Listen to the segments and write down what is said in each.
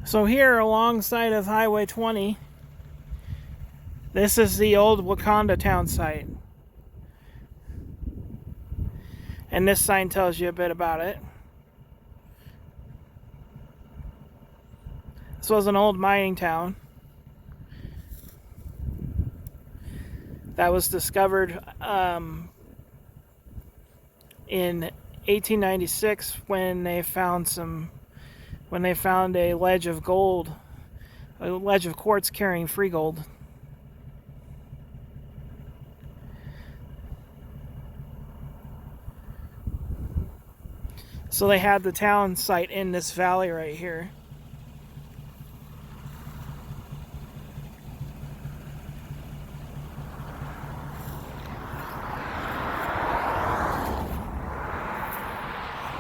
So here alongside of Highway 20, this is the old Waconda town site. And this sign tells you a bit about it. This was an old mining town that was discovered in 1896 when they found a ledge of gold, a ledge of quartz carrying free gold. So they had the town site in this valley right here.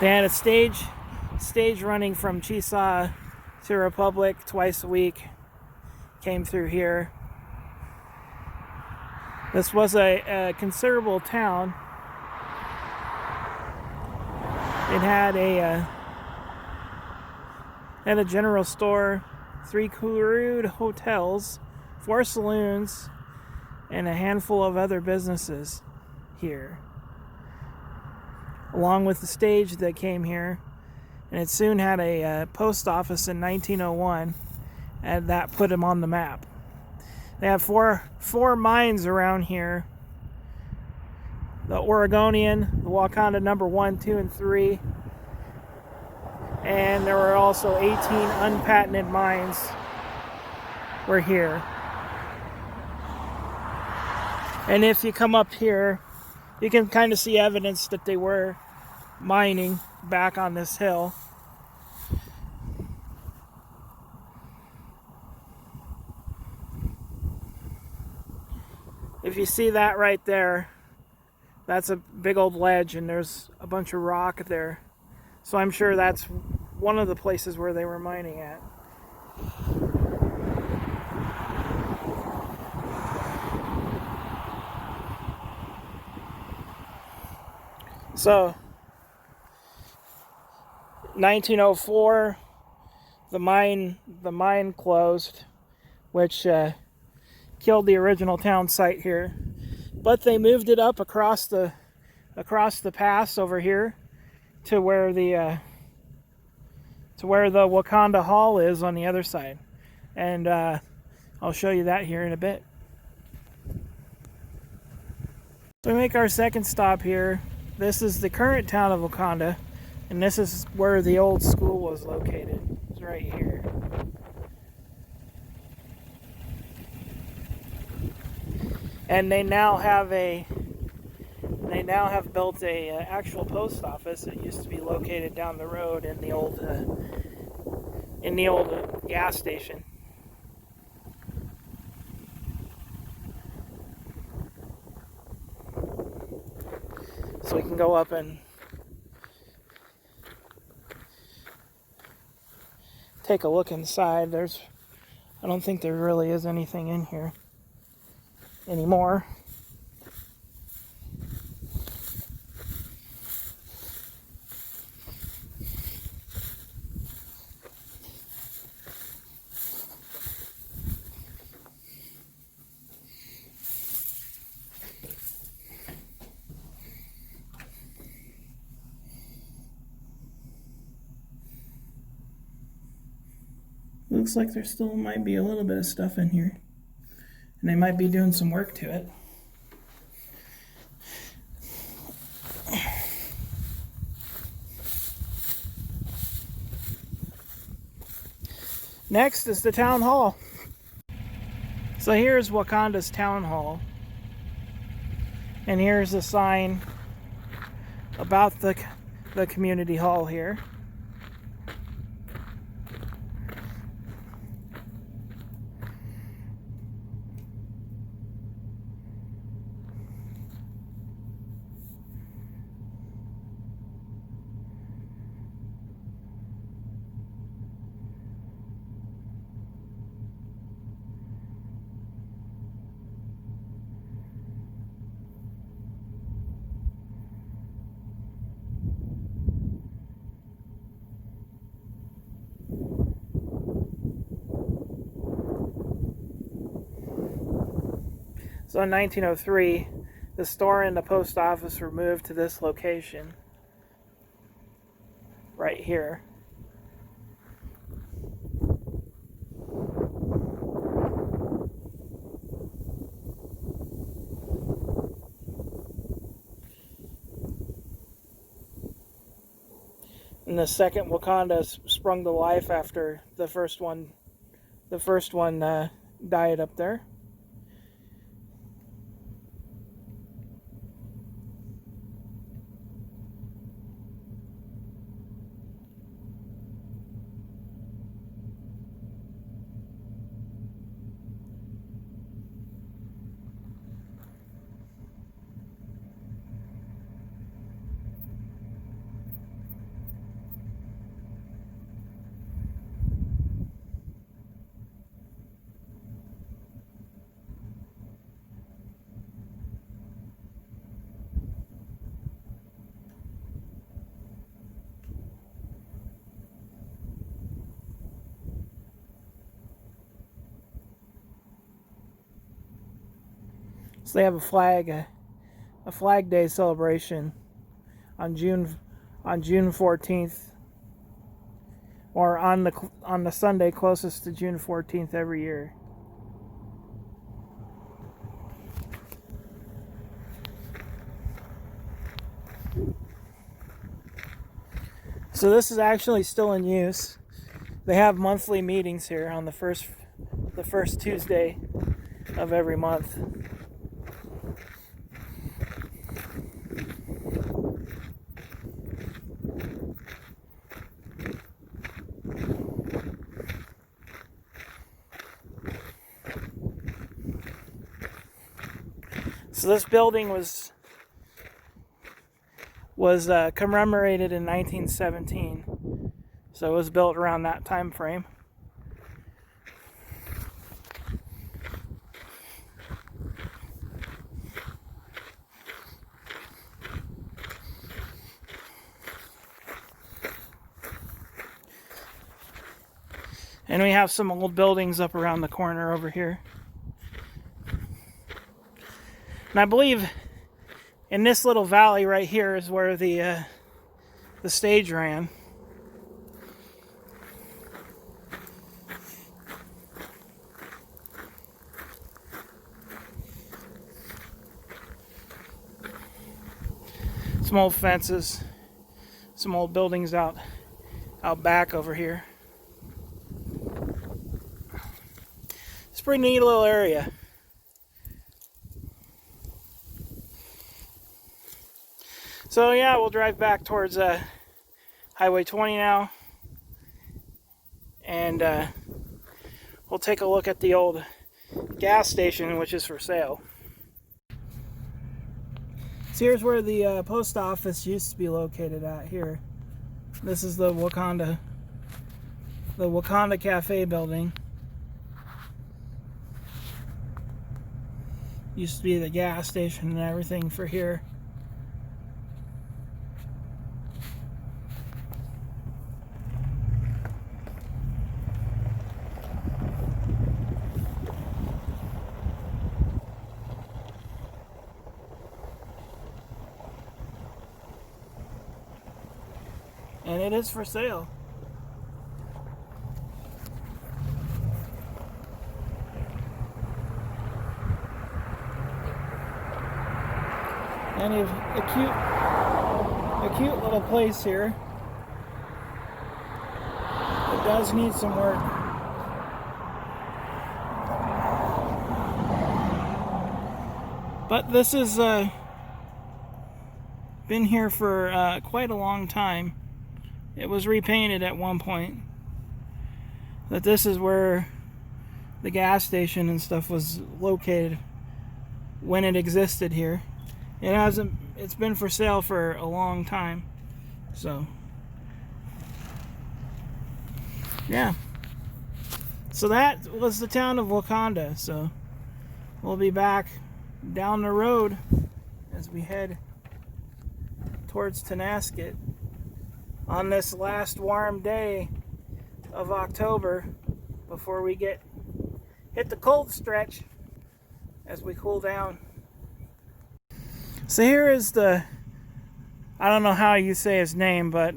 They had a stage running from Chisaw to Republic twice a week. Came through here. This was a considerable town. It had a general store, 3 crude hotels, 4 saloons, and a handful of other businesses here, along with the stage that came here. And it soon had a post office in 1901, and that put them on the map. They have four mines around here: the Oregonian, the Waconda number 1, 2, and 3. And there were also 18 unpatented mines were here. And if you come up here, you can kind of see evidence that they were mining back on this hill. If you see that right there, that's a big old ledge, and there's a bunch of rock there. So I'm sure that's one of the places where they were mining at. So 1904, the mine closed, which killed the original town site here. But they moved it up across the pass over here to where the Wakanda Hall is on the other side, and I'll show you that here in a bit. So we make our second stop here. This is the current town of Wakanda, and this is where the old school was located. It's right here. And they now have built a actual post office. It used to be located down the road in the old gas station. So we can go up and take a look inside. I don't think there really is anything in here anymore. Looks like there still might be a little bit of stuff in here, and they might be doing some work to it. Next is the town hall. So here's Wakanda's town hall, and here's a sign about the community hall here. So in 1903, the store and the post office were moved to this location right here. And the second Wakanda sprung to life after the first one died up there. So they have a Flag Day celebration on June 14th, or on the Sunday closest to June 14th every year. So this is actually still in use. They have monthly meetings here on the first Tuesday of every month. So this building was commemorated in 1917. So it was built around that time frame. And we have some old buildings up around the corner over here. And I believe in this little valley right here is where the stage ran. Some old fences, some old buildings out back over here. It's a pretty neat little area. So yeah, we'll drive back towards Highway 20 now, and we'll take a look at the old gas station, which is for sale. So here's where the post office used to be located at here. This is the Waconda Café building. Used to be the gas station and everything for here. And it is for sale. And a cute little place here. It does need some work. But this has been here for quite a long time. It was repainted at one point. That this is where the gas station and stuff was located when it existed here. It's been for sale for a long time. So yeah. So that was the town of Wakanda. So we'll be back down the road as we head towards Tonasket on this last warm day of October before we hit the cold stretch as we cool down. So here is the, I don't know how you say his name, but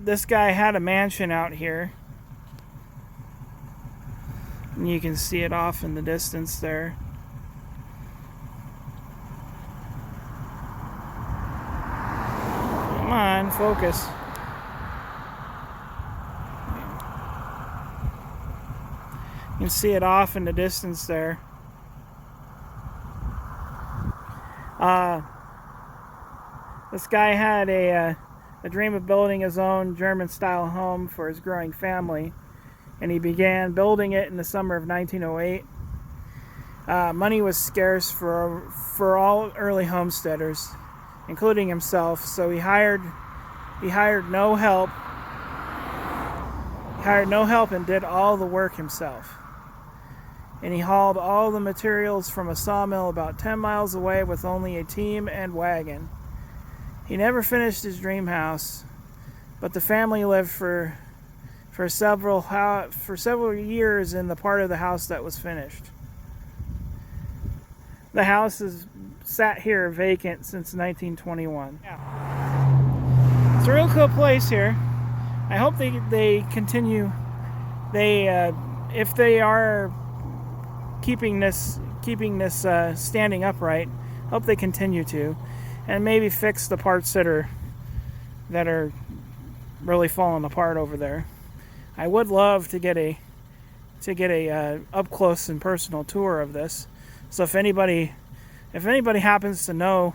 this guy had a mansion out here. And you can see it off in the distance there. Come on, focus. You can see it off in the distance there. This guy had a dream of building his own German-style home for his growing family, and he began building it in the summer of 1908. Money was scarce for all early homesteaders, including himself, so he hired no help. He hired no help and did all the work himself. And he hauled all the materials from a sawmill about 10 miles away with only a team and wagon. He never finished his dream house, but the family lived for several years in the part of the house that was finished. The house has sat here vacant since 1921. Yeah. It's a real cool place here. I hope they continue. If they are keeping this standing upright, hope they continue to, and maybe fix the parts that are really falling apart over there. I would love to get a up close and personal tour of this. So if anybody happens to know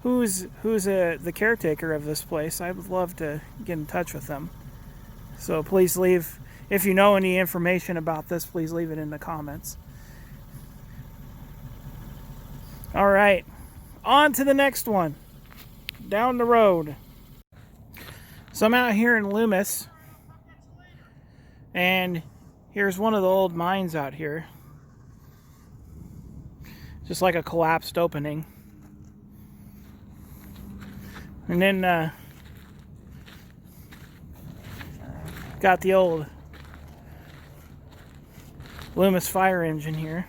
who's the caretaker of this place, I would love to get in touch with them. So please leave, if you know any information about this, please leave it in the comments. All right, on to the next one, down the road. So I'm out here in Loomis, and here's one of the old mines out here. Just like a collapsed opening. And then got the old Loomis fire engine here.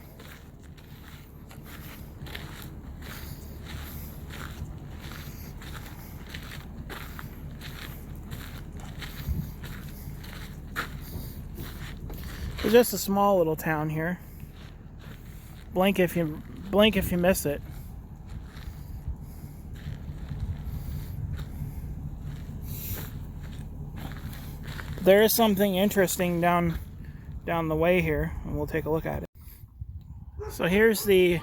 It's just a small little town here. Blink if you miss it. There is something interesting down the way here, and we'll take a look at it. So here's the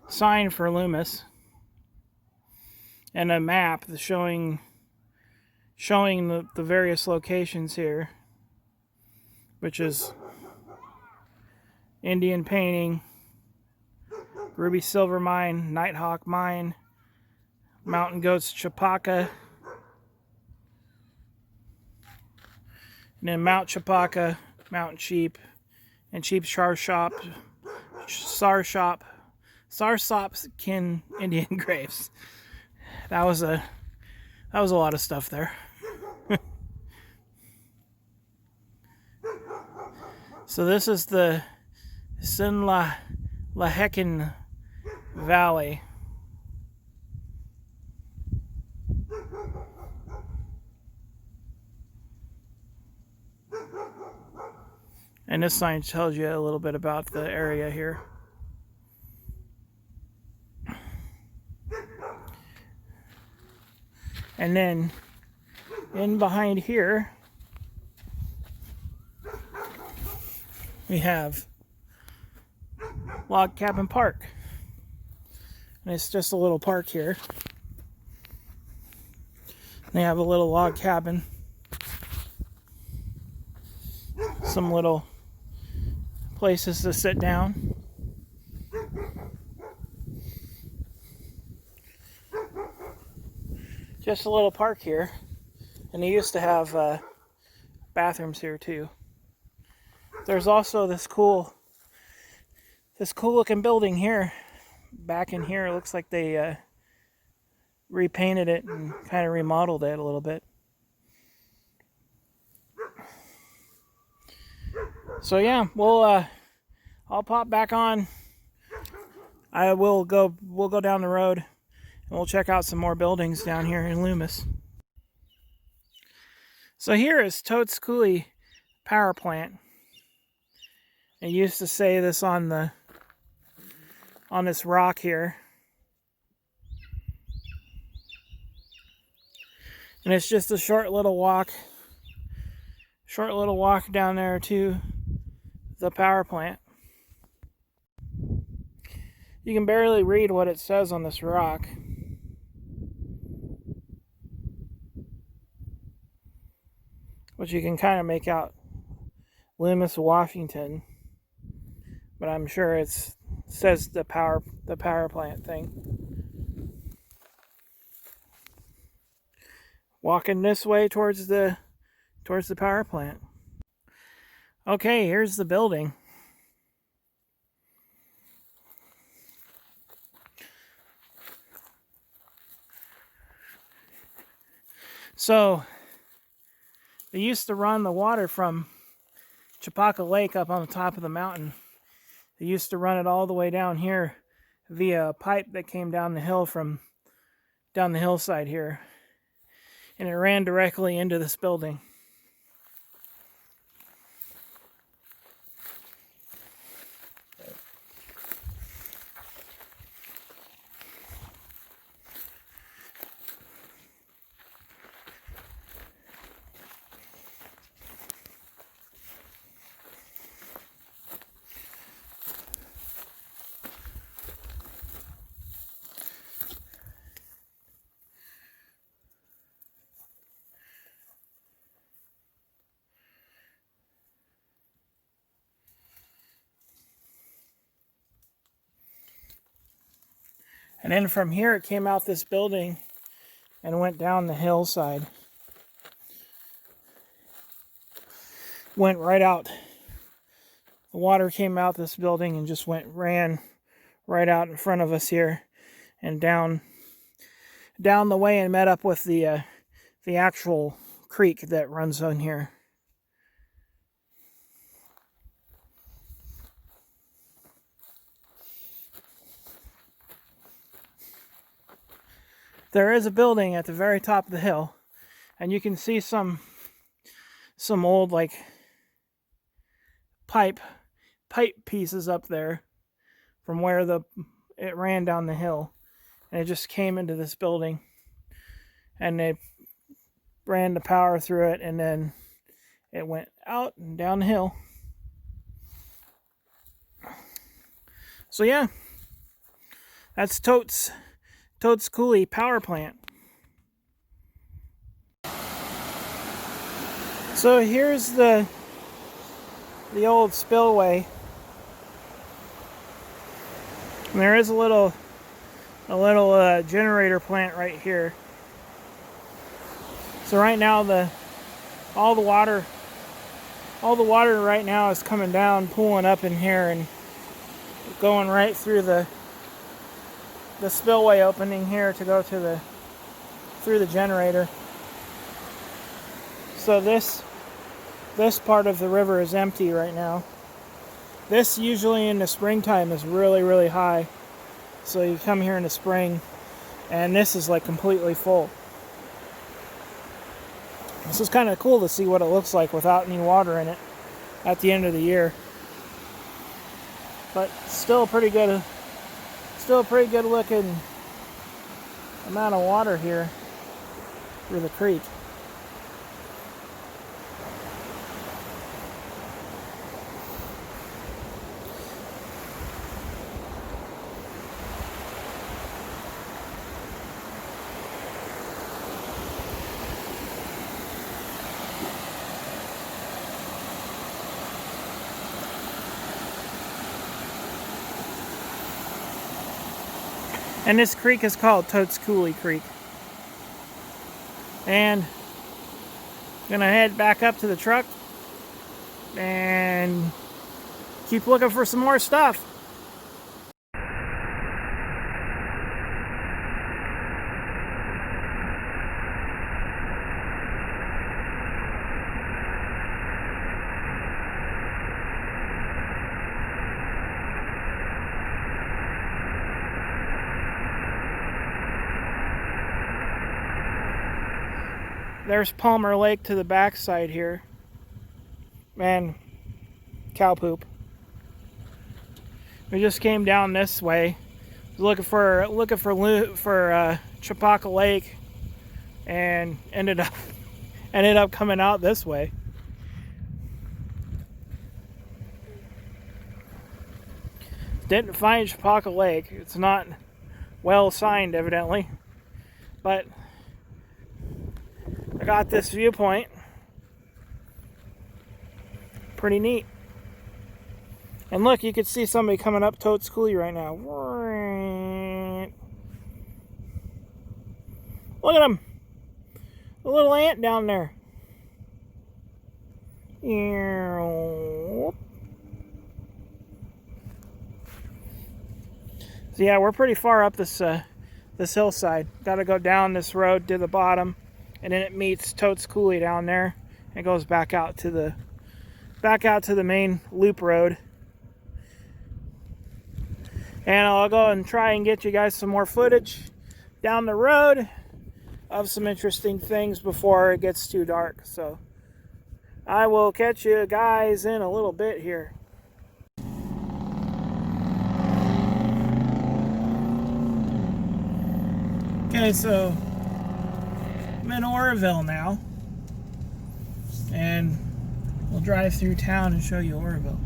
sign for Loomis, and a map showing the various locations here, which is Indian Painting, Ruby Silver Mine, Nighthawk Mine, Mountain Goats Chapaka, and then Mount Chapaka, Mountain Sheep, and Sheep Sarsopkin Indian Graves. That was a lot of stuff there. So this is the Sinlahekin Valley. And this sign tells you a little bit about the area here. And then in behind here we have Log Cabin Park. And it's just a little park here. They have a little log cabin. Some little places to sit down. Just a little park here. And they used to have bathrooms here too. There's also this cool looking building here. Back in here, it looks like they repainted it and kind of remodeled it a little bit. So yeah, I'll pop back on. We'll go down the road and we'll check out some more buildings down here in Loomis. So here is Totes Coulee power plant. It used to say this on this rock here. And it's just a short little walk down there to the power plant. You can barely read what it says on this rock. But you can kind of make out Loomis, Washington. But I'm sure it says the power plant thing. Walking this way towards the power plant. Okay, here's the building. So they used to run the water from Chapaka Lake up on the top of the mountain. They used to run it all the way down here via a pipe that came down the hill from down the hillside here. And it ran directly into this building. And then from here it came out this building and went down the hillside. Went right out. The water came out this building and just ran right out in front of us here and down the way and met up with the actual creek that runs on here. There is a building at the very top of the hill, and you can see some old like pipe pieces up there from where it ran down the hill, and it just came into this building, and they ran the power through it, and then it went out and down the hill. So yeah, that's Totes Coulee power plant. So here's the old spillway. And there is a little generator plant right here. So right now all the water right now is coming down, pooling up in here and going right through the spillway opening here to go to through the generator. So this part of the river is empty right now. This usually in the springtime is really, really high. So you come here in the spring and this is like completely full. This is kind of cool to see what it looks like without any water in it at the end of the year. But still a pretty good looking amount of water here through the creek. And this creek is called Totes Coulee Creek. And I'm gonna head back up to the truck and keep looking for some more stuff. There's Palmer Lake to the backside here. Man, cow poop. We just came down this way, looking for Chapaka Lake, and ended up coming out this way. Didn't find Chapaka Lake. It's not well signed, evidently, but I got this viewpoint. Pretty neat. And look, you can see somebody coming up Totes Coulee right now. Look at him. The little ant down there. So yeah, we're pretty far up this hillside. Got to go down this road to the bottom, and then it meets Totes Coulee down there. It goes back out to the main loop road. And I'll go and try and get you guys some more footage down the road of some interesting things before it gets too dark. So I will catch you guys in a little bit here. Okay, so I'm in Oroville now, and we'll drive through town and show you Oroville.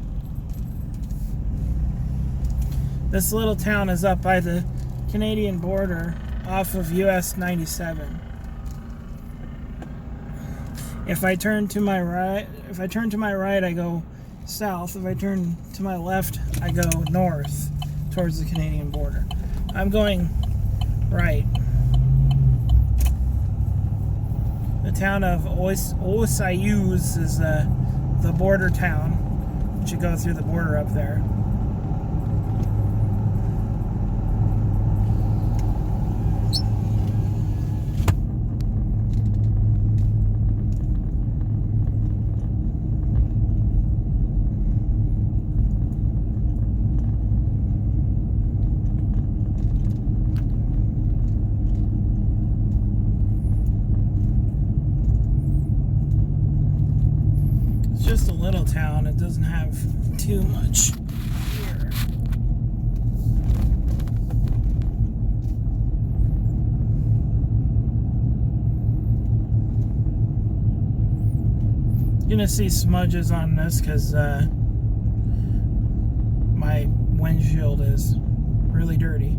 This little town is up by the Canadian border off of US 97. If I turn to my right, I go south. If I turn to my left, I go north towards the Canadian border. I'm going right. The town of Osayus is the border town. You should go through the border up there. Just a little town. It doesn't have too much here. You're gonna see smudges on this because my windshield is really dirty.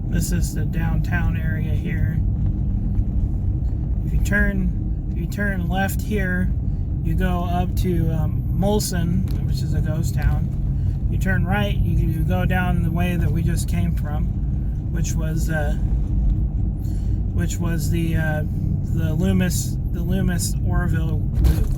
This is the downtown area here. If you turn left here, you go up to Molson, which is a ghost town. You turn right, you go down the way that we just came from, which was the Loomis Oroville loop.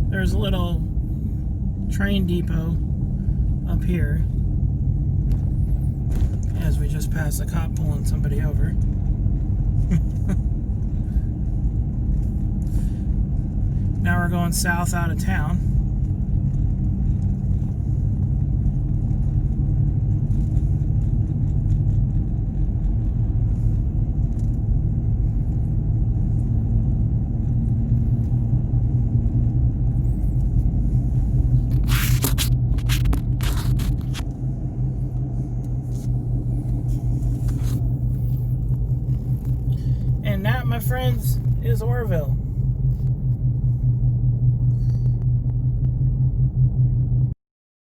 There's a little train depot up here as we just passed a cop pulling somebody over. Now we're going south out of town. And that, my friends, is Oroville.